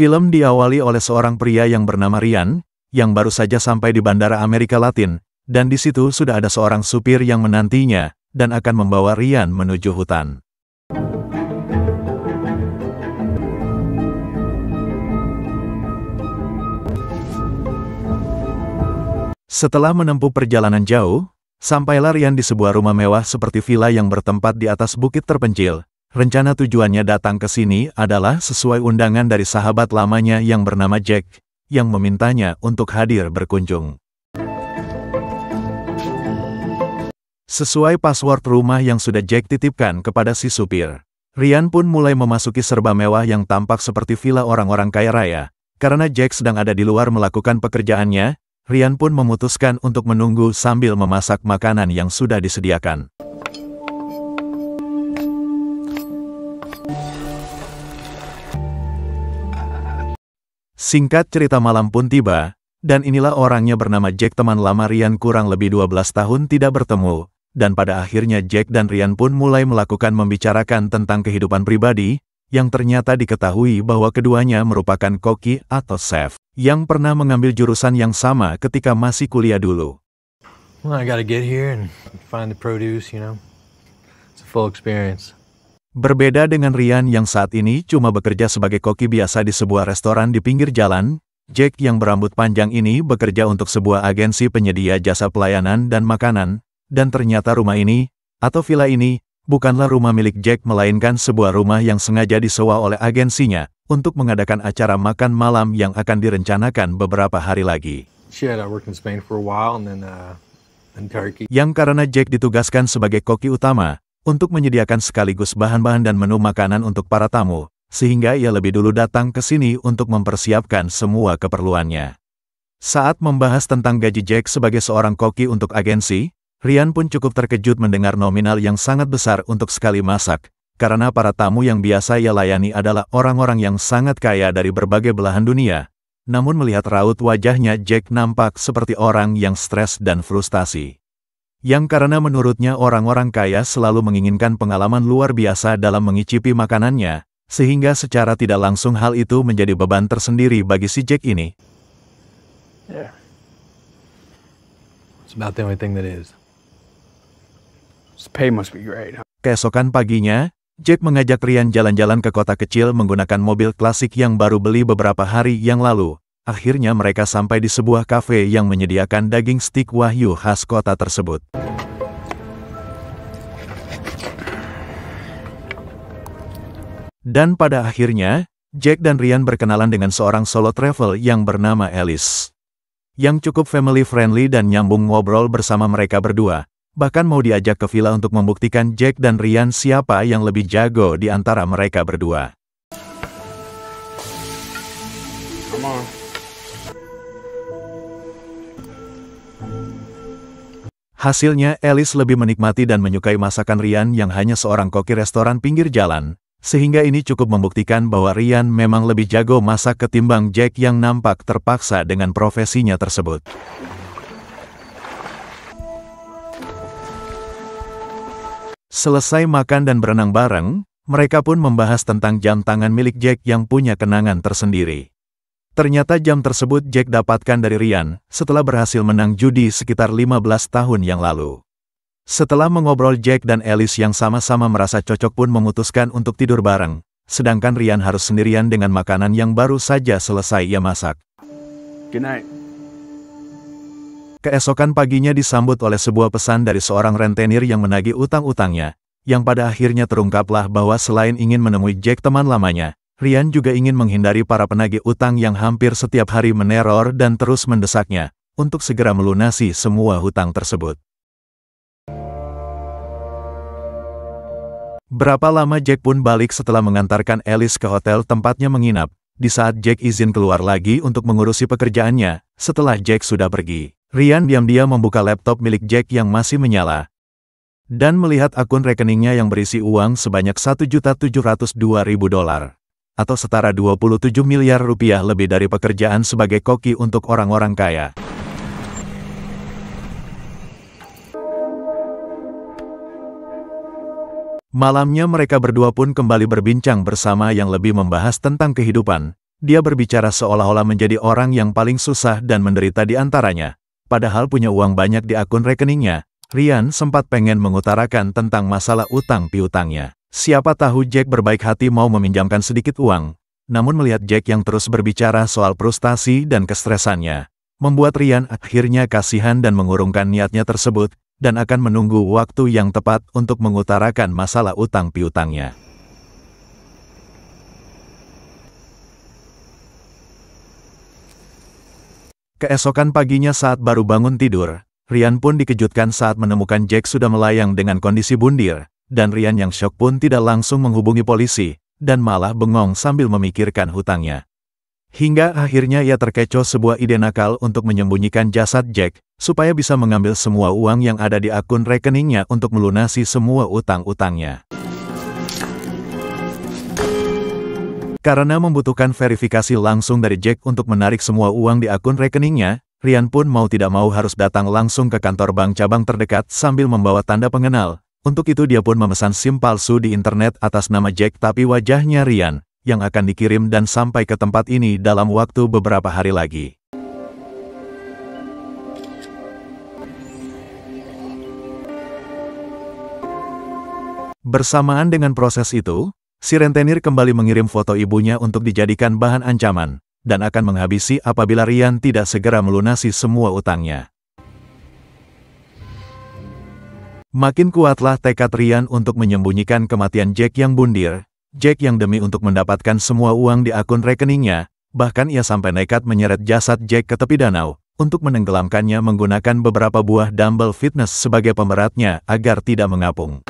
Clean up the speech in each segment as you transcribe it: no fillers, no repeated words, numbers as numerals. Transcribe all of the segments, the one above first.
Film diawali oleh seorang pria yang bernama Ryan, yang baru saja sampai di Bandara Amerika Latin, dan di situ sudah ada seorang supir yang menantinya, dan akan membawa Ryan menuju hutan. Setelah menempuh perjalanan jauh, sampailah Ryan di sebuah rumah mewah seperti villa yang bertempat di atas bukit terpencil. Rencana tujuannya datang ke sini adalah sesuai undangan dari sahabat lamanya yang bernama Jack, yang memintanya untuk hadir berkunjung. Sesuai password rumah yang sudah Jack titipkan kepada si supir, Ryan pun mulai memasuki serba mewah yang tampak seperti villa orang-orang kaya raya. Karena Jack sedang ada di luar melakukan pekerjaannya, Ryan pun memutuskan untuk menunggu sambil memasak makanan yang sudah disediakan. Singkat cerita, malam pun tiba, dan inilah orangnya bernama Jack. Teman lama Ryan kurang lebih 12 tahun tidak bertemu, dan pada akhirnya Jack dan Ryan pun mulai melakukan membicarakan tentang kehidupan pribadi, yang ternyata diketahui bahwa keduanya merupakan koki atau chef, yang pernah mengambil jurusan yang sama ketika masih kuliah dulu. Well, I gotta get here and find the produce, you know. It's a full experience. Berbeda dengan Ryan yang saat ini cuma bekerja sebagai koki biasa di sebuah restoran di pinggir jalan, Jack yang berambut panjang ini bekerja untuk sebuah agensi penyedia jasa pelayanan dan makanan, dan ternyata rumah ini, atau villa ini, bukanlah rumah milik Jack melainkan sebuah rumah yang sengaja disewa oleh agensinya, untuk mengadakan acara makan malam yang akan direncanakan beberapa hari lagi. Yang karena Jack ditugaskan sebagai koki utama, untuk menyediakan sekaligus bahan-bahan dan menu makanan untuk para tamu, sehingga ia lebih dulu datang ke sini untuk mempersiapkan semua keperluannya. Saat membahas tentang gaji Jack sebagai seorang koki untuk agensi, Ryan pun cukup terkejut mendengar nominal yang sangat besar untuk sekali masak, karena para tamu yang biasa ia layani adalah orang-orang yang sangat kaya dari berbagai belahan dunia. Namun melihat raut wajahnya, Jack nampak seperti orang yang stres dan frustasi. Yang karena menurutnya orang-orang kaya selalu menginginkan pengalaman luar biasa dalam mengicipi makanannya, sehingga secara tidak langsung hal itu menjadi beban tersendiri bagi si Jack ini. Yeah. It's about the only thing that is. This pay must be great, huh? Keesokan paginya, Jack mengajak Ryan jalan-jalan ke kota kecil menggunakan mobil klasik yang baru beli beberapa hari yang lalu. Akhirnya mereka sampai di sebuah kafe yang menyediakan daging stik wahyu khas kota tersebut. Dan pada akhirnya, Jack dan Ryan berkenalan dengan seorang solo travel yang bernama Alice, yang cukup family friendly dan nyambung ngobrol bersama mereka berdua. Bahkan mau diajak ke villa untuk membuktikan Jack dan Ryan siapa yang lebih jago di antara mereka berdua. Come on. Hasilnya, Alice lebih menikmati dan menyukai masakan Ryan yang hanya seorang koki restoran pinggir jalan, sehingga ini cukup membuktikan bahwa Ryan memang lebih jago masak ketimbang Jack yang nampak terpaksa dengan profesinya tersebut. Selesai makan dan berenang bareng, mereka pun membahas tentang jam tangan milik Jack yang punya kenangan tersendiri. Ternyata jam tersebut Jack dapatkan dari Ryan, setelah berhasil menang judi sekitar 15 tahun yang lalu. Setelah mengobrol, Jack dan Alice yang sama-sama merasa cocok pun memutuskan untuk tidur bareng, sedangkan Ryan harus sendirian dengan makanan yang baru saja selesai ia masak. Good night. Keesokan paginya disambut oleh sebuah pesan dari seorang rentenir yang menagih utang-utangnya, yang pada akhirnya terungkaplah bahwa selain ingin menemui Jack teman lamanya, Ryan juga ingin menghindari para penagih utang yang hampir setiap hari meneror dan terus mendesaknya, untuk segera melunasi semua hutang tersebut. Berapa lama Jack pun balik setelah mengantarkan Alice ke hotel tempatnya menginap, di saat Jack izin keluar lagi untuk mengurusi pekerjaannya. Setelah Jack sudah pergi, Ryan diam-diam membuka laptop milik Jack yang masih menyala, dan melihat akun rekeningnya yang berisi uang sebanyak $1.702.000. Atau setara 27 miliar rupiah lebih dari pekerjaan sebagai koki untuk orang-orang kaya. Malamnya mereka berdua pun kembali berbincang bersama yang lebih membahas tentang kehidupan, Dia berbicara seolah-olah menjadi orang yang paling susah dan menderita di antaranya. Padahal punya uang banyak di akun rekeningnya, Ryan sempat pengen mengutarakan tentang masalah utang piutangnya. Siapa tahu Jack berbaik hati mau meminjamkan sedikit uang. Namun melihat Jack yang terus berbicara soal frustasi dan kestresannya, membuat Ryan akhirnya kasihan dan mengurungkan niatnya tersebut, dan akan menunggu waktu yang tepat untuk mengutarakan masalah utang piutangnya. Keesokan paginya saat baru bangun tidur, Ryan pun dikejutkan saat menemukan Jack sudah melayang dengan kondisi bundir, dan Ryan yang syok pun tidak langsung menghubungi polisi, dan malah bengong sambil memikirkan hutangnya. Hingga akhirnya ia terkecoh sebuah ide nakal untuk menyembunyikan jasad Jack, supaya bisa mengambil semua uang yang ada di akun rekeningnya untuk melunasi semua utang-utangnya. Karena membutuhkan verifikasi langsung dari Jack untuk menarik semua uang di akun rekeningnya, Ryan pun mau tidak mau harus datang langsung ke kantor bank cabang terdekat sambil membawa tanda pengenal. Untuk itu dia pun memesan SIM palsu di internet atas nama Jack tapi wajahnya Ryan, yang akan dikirim dan sampai ke tempat ini dalam waktu beberapa hari lagi. Bersamaan dengan proses itu, si rentenir kembali mengirim foto ibunya untuk dijadikan bahan ancaman, dan akan menghabisi apabila Ryan tidak segera melunasi semua utangnya. Makin kuatlah tekad Ryan untuk menyembunyikan kematian Jack yang bundir, Jack yang demi untuk mendapatkan semua uang di akun rekeningnya, bahkan ia sampai nekat menyeret jasad Jack ke tepi danau, untuk menenggelamkannya menggunakan beberapa buah dumbbell fitness sebagai pemberatnya agar tidak mengapung.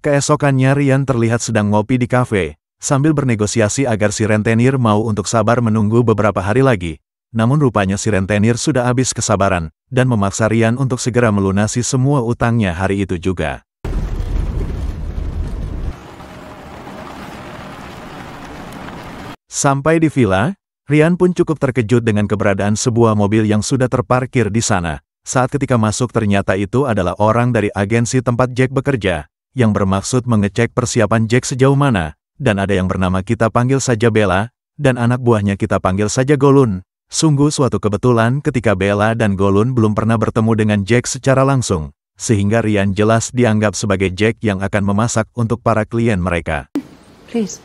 Keesokannya Ryan terlihat sedang ngopi di kafe, sambil bernegosiasi agar si rentenir mau untuk sabar menunggu beberapa hari lagi. Namun rupanya si rentenir sudah habis kesabaran, dan memaksa Ryan untuk segera melunasi semua utangnya hari itu juga. Sampai di villa, Ryan pun cukup terkejut dengan keberadaan sebuah mobil yang sudah terparkir di sana. Saat ketika masuk ternyata itu adalah orang dari agensi tempat Jack bekerja, yang bermaksud mengecek persiapan Jack sejauh mana, dan ada yang bernama kita panggil saja Bella, dan anak buahnya kita panggil saja Golun. Sungguh suatu kebetulan ketika Bella dan Golun belum pernah bertemu dengan Jack secara langsung, sehingga Ryan jelas dianggap sebagai Jack yang akan memasak untuk para klien mereka. Please.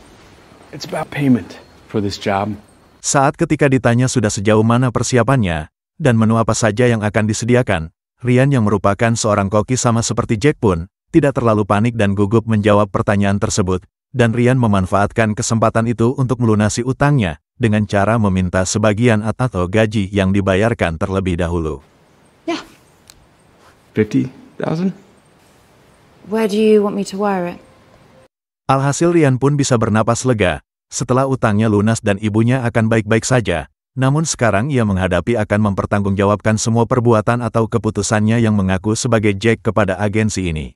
It's about payment for this job. Saat ketika ditanya sudah sejauh mana persiapannya, dan menu apa saja yang akan disediakan, Ryan yang merupakan seorang koki sama seperti Jack pun, tidak terlalu panik dan gugup menjawab pertanyaan tersebut, dan Ryan memanfaatkan kesempatan itu untuk melunasi utangnya, dengan cara meminta sebagian atau gaji yang dibayarkan terlebih dahulu. Yeah. 50,000? Where do you want me to wire it? Alhasil Ryan pun bisa bernapas lega, setelah utangnya lunas dan ibunya akan baik-baik saja. Namun sekarang ia menghadapi akan mempertanggungjawabkan semua perbuatan atau keputusannya yang mengaku sebagai Jack kepada agensi ini.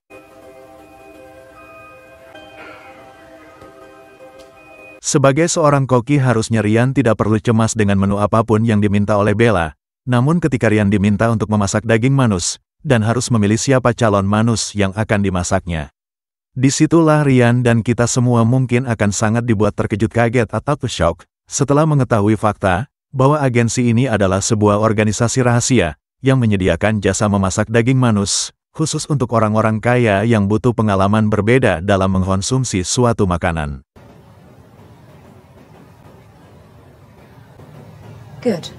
Sebagai seorang koki harusnya Ryan tidak perlu cemas dengan menu apapun yang diminta oleh Bella, namun ketika Ryan diminta untuk memasak daging manus, dan harus memilih siapa calon manus yang akan dimasaknya. Disitulah Ryan dan kita semua mungkin akan sangat dibuat terkejut kaget atau shock, setelah mengetahui fakta, bahwa agensi ini adalah sebuah organisasi rahasia, yang menyediakan jasa memasak daging manus, khusus untuk orang-orang kaya yang butuh pengalaman berbeda dalam mengkonsumsi suatu makanan. Good.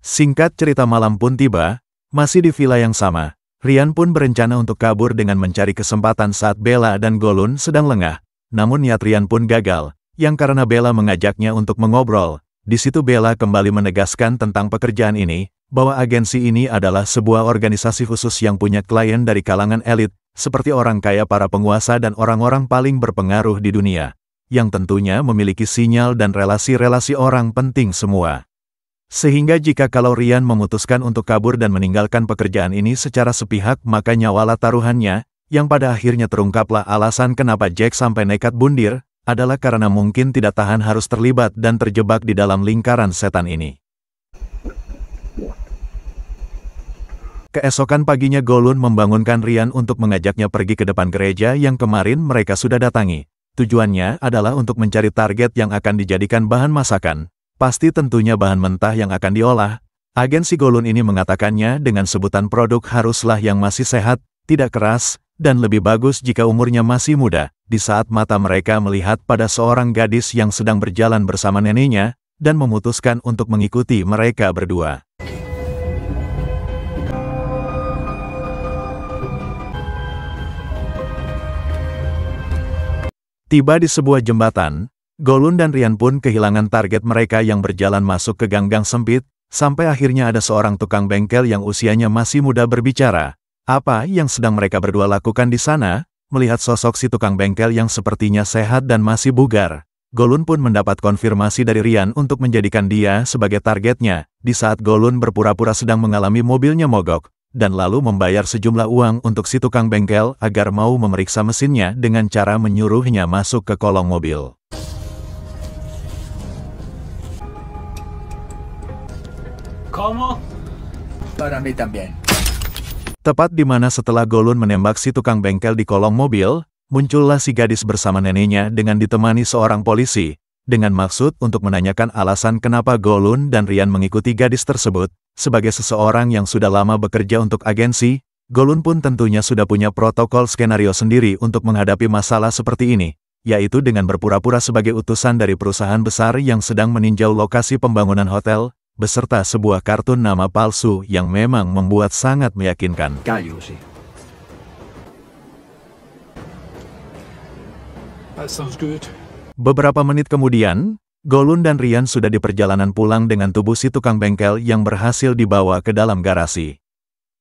Singkat cerita malam pun tiba, masih di villa yang sama, Ryan pun berencana untuk kabur dengan mencari kesempatan saat Bella dan Golun sedang lengah, namun niat Ryan pun gagal, yang karena Bella mengajaknya untuk mengobrol. Di situ Bella kembali menegaskan tentang pekerjaan ini, bahwa agensi ini adalah sebuah organisasi khusus yang punya klien dari kalangan elit, seperti orang kaya para penguasa dan orang-orang paling berpengaruh di dunia, yang tentunya memiliki sinyal dan relasi-relasi orang penting semua. Sehingga jika kalau Ryan memutuskan untuk kabur dan meninggalkan pekerjaan ini secara sepihak maka nyawalah taruhannya, yang pada akhirnya terungkaplah alasan kenapa Jack sampai nekat bundir, adalah karena mungkin tidak tahan harus terlibat dan terjebak di dalam lingkaran setan ini. Keesokan paginya Golun membangunkan Ryan untuk mengajaknya pergi ke depan gereja yang kemarin mereka sudah datangi. Tujuannya adalah untuk mencari target yang akan dijadikan bahan masakan. Pasti tentunya bahan mentah yang akan diolah. Agensi Golun ini mengatakannya dengan sebutan produk haruslah yang masih sehat, tidak keras, dan lebih bagus jika umurnya masih muda. Di saat mata mereka melihat pada seorang gadis yang sedang berjalan bersama neneknya, dan memutuskan untuk mengikuti mereka berdua. Tiba di sebuah jembatan, Golun dan Ryan pun kehilangan target mereka yang berjalan masuk ke gang-gang sempit, sampai akhirnya ada seorang tukang bengkel yang usianya masih muda berbicara. Apa yang sedang mereka berdua lakukan di sana? Melihat sosok si tukang bengkel yang sepertinya sehat dan masih bugar, Golun pun mendapat konfirmasi dari Ryan untuk menjadikan dia sebagai targetnya, di saat Golun berpura-pura sedang mengalami mobilnya mogok, dan lalu membayar sejumlah uang untuk si tukang bengkel agar mau memeriksa mesinnya dengan cara menyuruhnya masuk ke kolong mobil. ¿Cómo? Para mí también. Tepat di mana setelah Golun menembak si tukang bengkel di kolong mobil, muncullah si gadis bersama neneknya dengan ditemani seorang polisi, dengan maksud untuk menanyakan alasan kenapa Golun dan Ryan mengikuti gadis tersebut. Sebagai seseorang yang sudah lama bekerja untuk agensi, Golun pun tentunya sudah punya protokol skenario sendiri untuk menghadapi masalah seperti ini, yaitu dengan berpura-pura sebagai utusan dari perusahaan besar yang sedang meninjau lokasi pembangunan hotel, beserta sebuah kartun nama palsu yang memang membuat sangat meyakinkan. Gallo, sí. That sounds good. Beberapa menit kemudian, Golun dan Ryan sudah di perjalanan pulang dengan tubuh si tukang bengkel yang berhasil dibawa ke dalam garasi.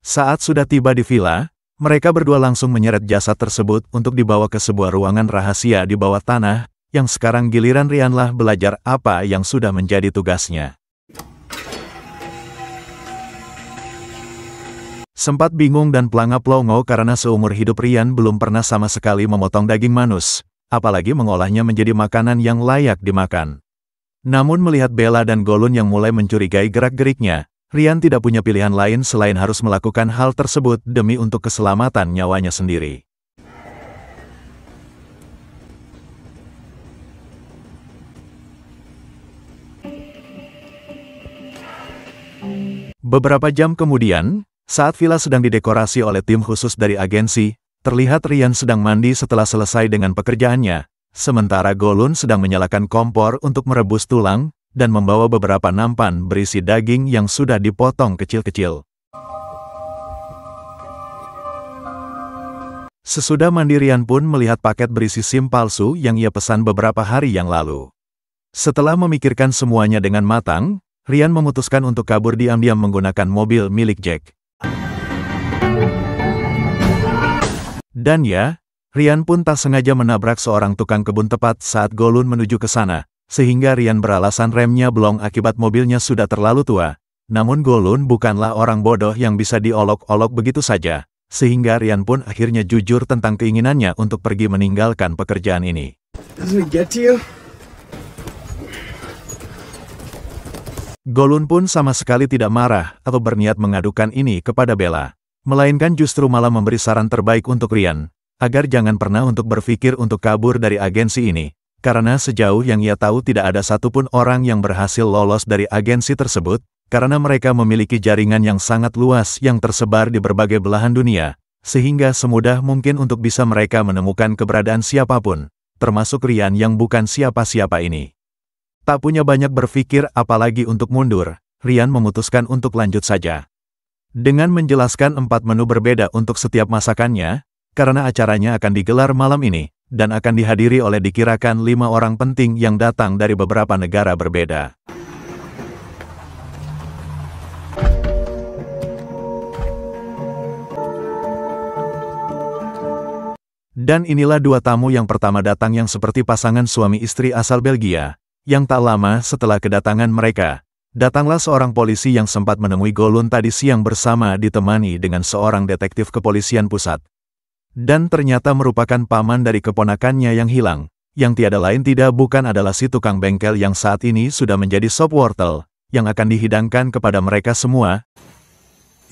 Saat sudah tiba di villa, mereka berdua langsung menyeret jasad tersebut untuk dibawa ke sebuah ruangan rahasia di bawah tanah, yang sekarang giliran Ryanlah belajar apa yang sudah menjadi tugasnya. Sempat bingung dan pelanga-pelongo karena seumur hidup Ryan belum pernah sama sekali memotong daging manus, apalagi mengolahnya menjadi makanan yang layak dimakan. Namun melihat Bella dan Golun yang mulai mencurigai gerak-geriknya, Ryan tidak punya pilihan lain selain harus melakukan hal tersebut demi untuk keselamatan nyawanya sendiri. Beberapa jam kemudian, saat villa sedang didekorasi oleh tim khusus dari agensi, terlihat Ryan sedang mandi setelah selesai dengan pekerjaannya. Sementara Golun sedang menyalakan kompor untuk merebus tulang, dan membawa beberapa nampan berisi daging yang sudah dipotong kecil-kecil. Sesudah mandi Ryan pun melihat paket berisi SIM palsu yang ia pesan beberapa hari yang lalu. Setelah memikirkan semuanya dengan matang, Ryan memutuskan untuk kabur diam-diam menggunakan mobil milik Jack. Dan ya, Ryan pun tak sengaja menabrak seorang tukang kebun tepat saat Golun menuju ke sana, sehingga Ryan beralasan remnya blong akibat mobilnya sudah terlalu tua. Namun Golun bukanlah orang bodoh yang bisa diolok-olok begitu saja, sehingga Ryan pun akhirnya jujur tentang keinginannya untuk pergi meninggalkan pekerjaan ini. Golun pun sama sekali tidak marah atau berniat mengadukan ini kepada Bella, melainkan justru malah memberi saran terbaik untuk Ryan, agar jangan pernah untuk berpikir untuk kabur dari agensi ini, karena sejauh yang ia tahu tidak ada satupun orang yang berhasil lolos dari agensi tersebut, karena mereka memiliki jaringan yang sangat luas yang tersebar di berbagai belahan dunia, sehingga semudah mungkin untuk bisa mereka menemukan keberadaan siapapun, termasuk Ryan yang bukan siapa-siapa ini. Tak punya banyak berpikir apalagi untuk mundur, Ryan memutuskan untuk lanjut saja. Dengan menjelaskan 4 menu berbeda untuk setiap masakannya, karena acaranya akan digelar malam ini, dan akan dihadiri oleh dikirakan 5 orang penting yang datang dari beberapa negara berbeda. Dan inilah 2 tamu yang pertama datang yang seperti pasangan suami istri asal Belgia, yang tak lama setelah kedatangan mereka, datanglah seorang polisi yang sempat menemui Golun tadi siang bersama ditemani dengan seorang detektif kepolisian pusat. Dan ternyata merupakan paman dari keponakannya yang hilang, yang tiada lain tidak bukan adalah si tukang bengkel yang saat ini sudah menjadi sop wortel, yang akan dihidangkan kepada mereka semua.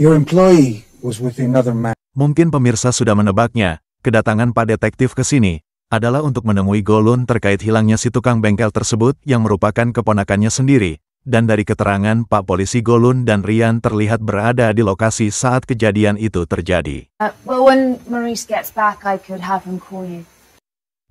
Your employee was with another man. Mungkin pemirsa sudah menebaknya, kedatangan Pak Detektif ke sini adalah untuk menemui Golun terkait hilangnya si tukang bengkel tersebut yang merupakan keponakannya sendiri. Dan dari keterangan Pak Polisi, Golun dan Ryan terlihat berada di lokasi saat kejadian itu terjadi. Well, when Maurice gets back, I could have him call you.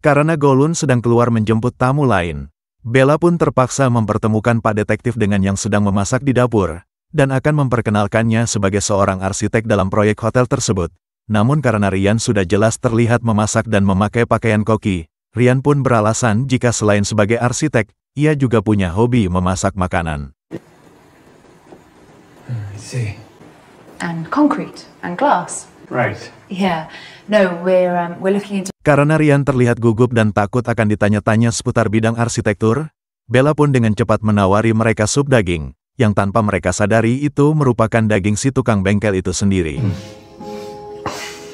Karena Golun sedang keluar menjemput tamu lain, Bella pun terpaksa mempertemukan Pak Detektif dengan yang sedang memasak di dapur, dan akan memperkenalkannya sebagai seorang arsitek dalam proyek hotel tersebut. Namun karena Ryan sudah jelas terlihat memasak dan memakai pakaian koki, Ryan pun beralasan jika selain sebagai arsitek, ia juga punya hobi memasak makanan. I see. And concrete and glass. Right. Yeah. No, we're looking into. Karena Ryan terlihat gugup dan takut akan ditanya-tanya seputar bidang arsitektur, Bella pun dengan cepat menawari mereka sup daging, yang tanpa mereka sadari itu merupakan daging si tukang bengkel itu sendiri.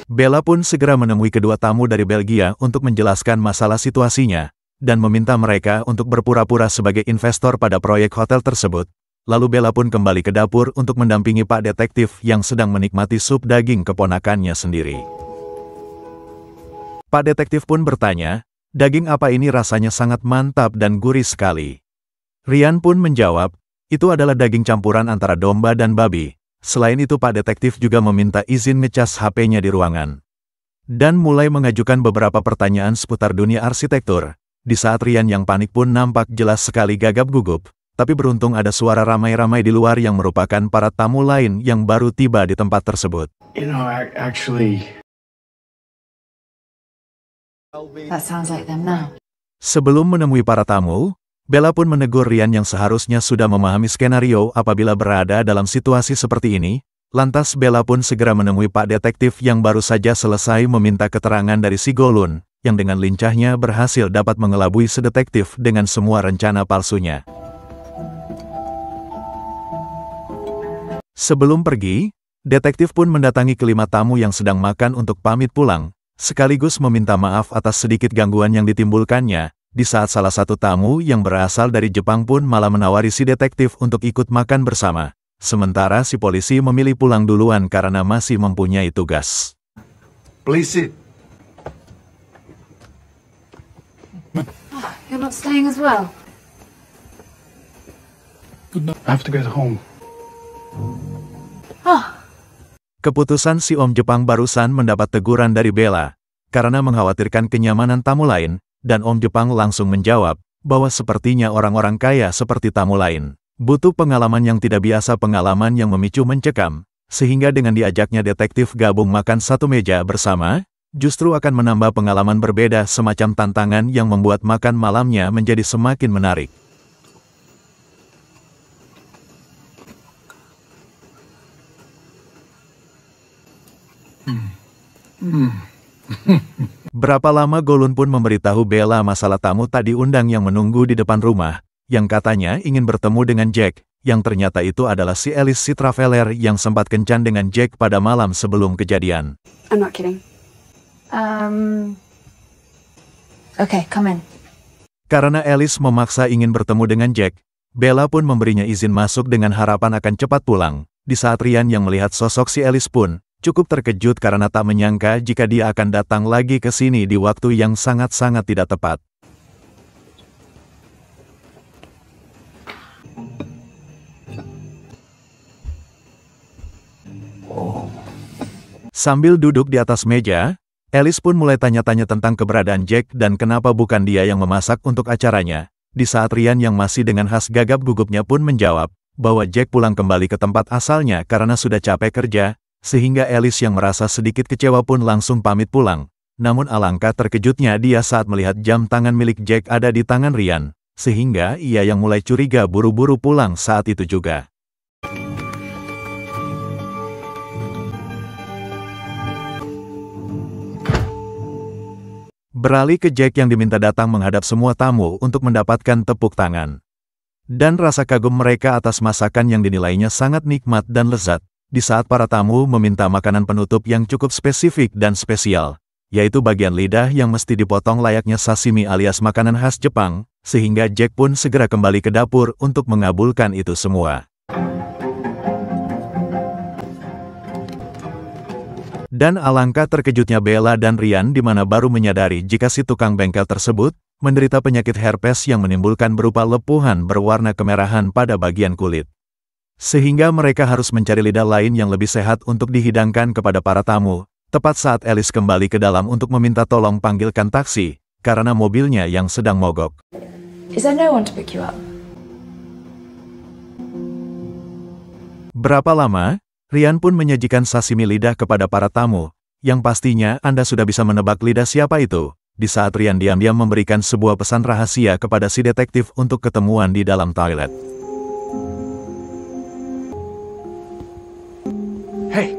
Bella pun segera menemui kedua tamu dari Belgia untuk menjelaskan masalah situasinya, dan meminta mereka untuk berpura-pura sebagai investor pada proyek hotel tersebut. Lalu Bella pun kembali ke dapur untuk mendampingi Pak Detektif yang sedang menikmati sup daging keponakannya sendiri. Pak Detektif pun bertanya, daging apa ini rasanya sangat mantap dan gurih sekali. Ryan pun menjawab, itu adalah daging campuran antara domba dan babi. Selain itu Pak Detektif juga meminta izin ngecas HP-nya di ruangan. Dan mulai mengajukan beberapa pertanyaan seputar dunia arsitektur. Di saat Ryan yang panik pun nampak jelas sekali gagap gugup, tapi beruntung ada suara ramai-ramai di luar yang merupakan para tamu lain yang baru tiba di tempat tersebut. You know, actually... That sounds like them now. Sebelum menemui para tamu, Bella pun menegur Ryan yang seharusnya sudah memahami skenario apabila berada dalam situasi seperti ini. Lantas Bella pun segera menemui Pak Detektif yang baru saja selesai meminta keterangan dari si Golun, yang dengan lincahnya berhasil dapat mengelabui si detektif dengan semua rencana palsunya. Sebelum pergi, detektif pun mendatangi kelima tamu yang sedang makan untuk pamit pulang, sekaligus meminta maaf atas sedikit gangguan yang ditimbulkannya, di saat salah satu tamu yang berasal dari Jepang pun malah menawari si detektif untuk ikut makan bersama. Sementara si polisi memilih pulang duluan karena masih mempunyai tugas. Please sit. You're not staying as well? I have to get home. Keputusan si Om Jepang barusan mendapat teguran dari Bella, karena mengkhawatirkan kenyamanan tamu lain, dan Om Jepang langsung menjawab, bahwa sepertinya orang-orang kaya seperti tamu lain, butuh pengalaman yang tidak biasa, pengalaman yang memicu mencekam, sehingga dengan diajaknya detektif gabung makan satu meja bersama, justru akan menambah pengalaman berbeda, semacam tantangan yang membuat makan malamnya menjadi semakin menarik. Berapa lama Golun pun memberitahu Bella masalah tamu tak diundang yang menunggu di depan rumah, yang katanya ingin bertemu dengan Jack, yang ternyata itu adalah si Alice, si traveler yang sempat kencan dengan Jack pada malam sebelum kejadian. I'm not kidding. Okay, come in. Karena Alice memaksa ingin bertemu dengan Jack, Bella pun memberinya izin masuk dengan harapan akan cepat pulang. Di saat Ryan yang melihat sosok si Alice pun cukup terkejut karena tak menyangka jika dia akan datang lagi ke sini di waktu yang sangat-sangat tidak tepat. Sambil duduk di atas meja, Alice pun mulai tanya-tanya tentang keberadaan Jack dan kenapa bukan dia yang memasak untuk acaranya. Di saat Ryan yang masih dengan khas gagap gugupnya pun menjawab bahwa Jack pulang kembali ke tempat asalnya karena sudah capek kerja, sehingga Alice yang merasa sedikit kecewa pun langsung pamit pulang. Namun alangkah terkejutnya dia saat melihat jam tangan milik Jack ada di tangan Ryan, sehingga ia yang mulai curiga buru-buru pulang saat itu juga. Beralih ke Jack yang diminta datang menghadap semua tamu untuk mendapatkan tepuk tangan. Dan rasa kagum mereka atas masakan yang dinilainya sangat nikmat dan lezat, di saat para tamu meminta makanan penutup yang cukup spesifik dan spesial, yaitu bagian lidah yang mesti dipotong layaknya sashimi alias makanan khas Jepang, sehingga Jack pun segera kembali ke dapur untuk mengabulkan itu semua. Dan alangkah terkejutnya Bella dan Ryan di mana baru menyadari jika si tukang bengkel tersebut menderita penyakit herpes yang menimbulkan berupa lepuhan berwarna kemerahan pada bagian kulit. Sehingga mereka harus mencari lidah lain yang lebih sehat untuk dihidangkan kepada para tamu, tepat saat Alice kembali ke dalam untuk meminta tolong panggilkan taksi, karena mobilnya yang sedang mogok. Is there no one to pick you up? Berapa lama? Ryan pun menyajikan sashimi lidah kepada para tamu, yang pastinya Anda sudah bisa menebak lidah siapa itu, di saat Ryan diam-diam memberikan sebuah pesan rahasia kepada si detektif untuk ketemuan di dalam toilet. Hey!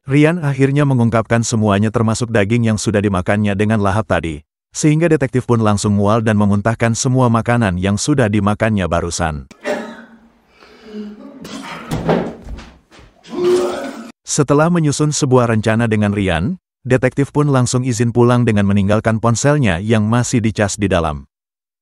Ryan akhirnya mengungkapkan semuanya termasuk daging yang sudah dimakannya dengan lahap tadi, sehingga detektif pun langsung mual dan memuntahkan semua makanan yang sudah dimakannya barusan. Setelah menyusun sebuah rencana dengan Ryan, detektif pun langsung izin pulang dengan meninggalkan ponselnya yang masih dicas di dalam.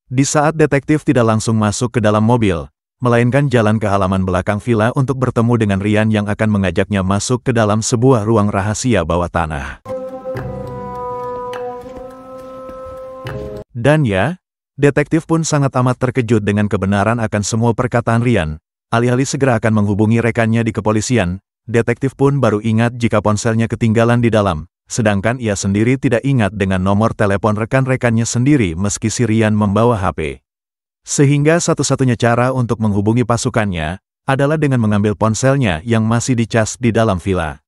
Di saat detektif tidak langsung masuk ke dalam mobil, melainkan jalan ke halaman belakang villa untuk bertemu dengan Ryan yang akan mengajaknya masuk ke dalam sebuah ruang rahasia bawah tanah. Dan ya, detektif pun sangat amat terkejut dengan kebenaran akan semua perkataan Ryan. Alih-alih segera akan menghubungi rekannya di kepolisian, detektif pun baru ingat jika ponselnya ketinggalan di dalam, sedangkan ia sendiri tidak ingat dengan nomor telepon rekan-rekannya sendiri meski si Ryan membawa HP. Sehingga satu-satunya cara untuk menghubungi pasukannya adalah dengan mengambil ponselnya yang masih dicas di dalam villa.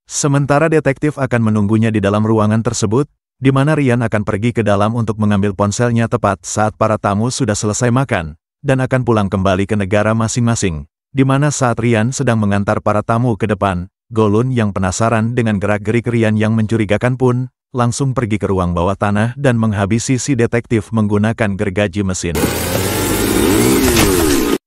Sementara detektif akan menunggunya di dalam ruangan tersebut, di mana Ryan akan pergi ke dalam untuk mengambil ponselnya tepat saat para tamu sudah selesai makan, dan akan pulang kembali ke negara masing-masing, di mana saat Ryan sedang mengantar para tamu ke depan, Golun yang penasaran dengan gerak-gerik Ryan yang mencurigakan pun, langsung pergi ke ruang bawah tanah dan menghabisi si detektif menggunakan gergaji mesin.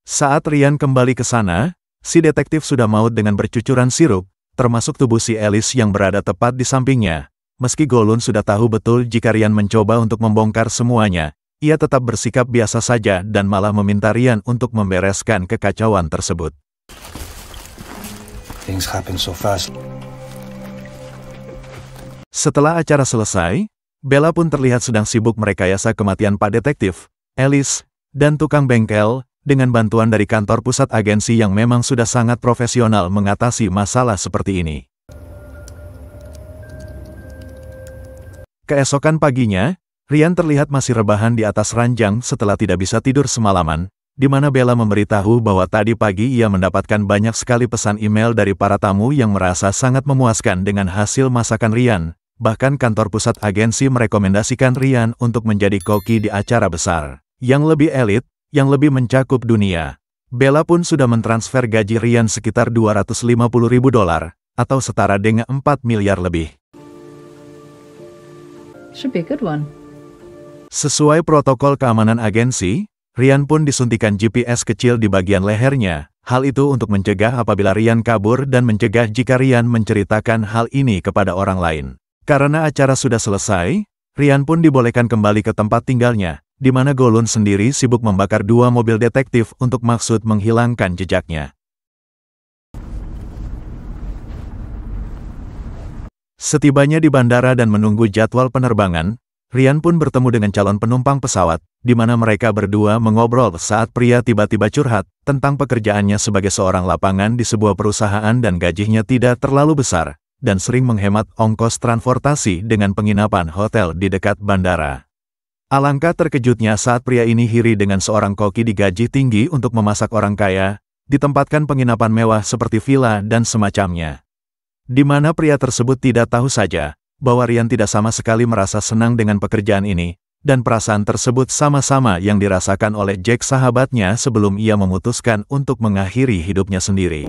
Saat Ryan kembali ke sana, si detektif sudah maut dengan bercucuran sirup, termasuk tubuh si Alice yang berada tepat di sampingnya. Meski Golun sudah tahu betul jika Ryan mencoba untuk membongkar semuanya, ia tetap bersikap biasa saja dan malah meminta Ryan untuk membereskan kekacauan tersebut. Things happen so fast. Setelah acara selesai, Bella pun terlihat sedang sibuk merekayasa kematian Pak Detektif, Alice, dan tukang bengkel, dengan bantuan dari kantor pusat agensi yang memang sudah sangat profesional mengatasi masalah seperti ini. Keesokan paginya, Ryan terlihat masih rebahan di atas ranjang setelah tidak bisa tidur semalaman, di mana Bella memberitahu bahwa tadi pagi ia mendapatkan banyak sekali pesan email dari para tamu yang merasa sangat memuaskan dengan hasil masakan Ryan. Bahkan kantor pusat agensi merekomendasikan Ryan untuk menjadi koki di acara besar, yang lebih elit, yang lebih mencakup dunia. Bella pun sudah mentransfer gaji Ryan sekitar $250.000, atau setara dengan 4 miliar lebih. Should be a good one. Sesuai protokol keamanan agensi, Ryan pun disuntikan GPS kecil di bagian lehernya. Hal itu untuk mencegah apabila Ryan kabur dan mencegah jika Ryan menceritakan hal ini kepada orang lain. Karena acara sudah selesai, Ryan pun dibolehkan kembali ke tempat tinggalnya, di mana Golun sendiri sibuk membakar 2 mobil detektif untuk maksud menghilangkan jejaknya. Setibanya di bandara dan menunggu jadwal penerbangan, Ryan pun bertemu dengan calon penumpang pesawat, di mana mereka berdua mengobrol saat pria tiba-tiba curhat tentang pekerjaannya sebagai seorang lapangan di sebuah perusahaan dan gajinya tidak terlalu besar, dan sering menghemat ongkos transportasi dengan penginapan hotel di dekat bandara. Alangkah terkejutnya saat pria ini iri dengan seorang koki digaji tinggi untuk memasak orang kaya, ditempatkan penginapan mewah seperti villa dan semacamnya. Di mana pria tersebut tidak tahu saja, bahwa Ryan tidak sama sekali merasa senang dengan pekerjaan ini, dan perasaan tersebut sama-sama yang dirasakan oleh Jack sahabatnya sebelum ia memutuskan untuk mengakhiri hidupnya sendiri.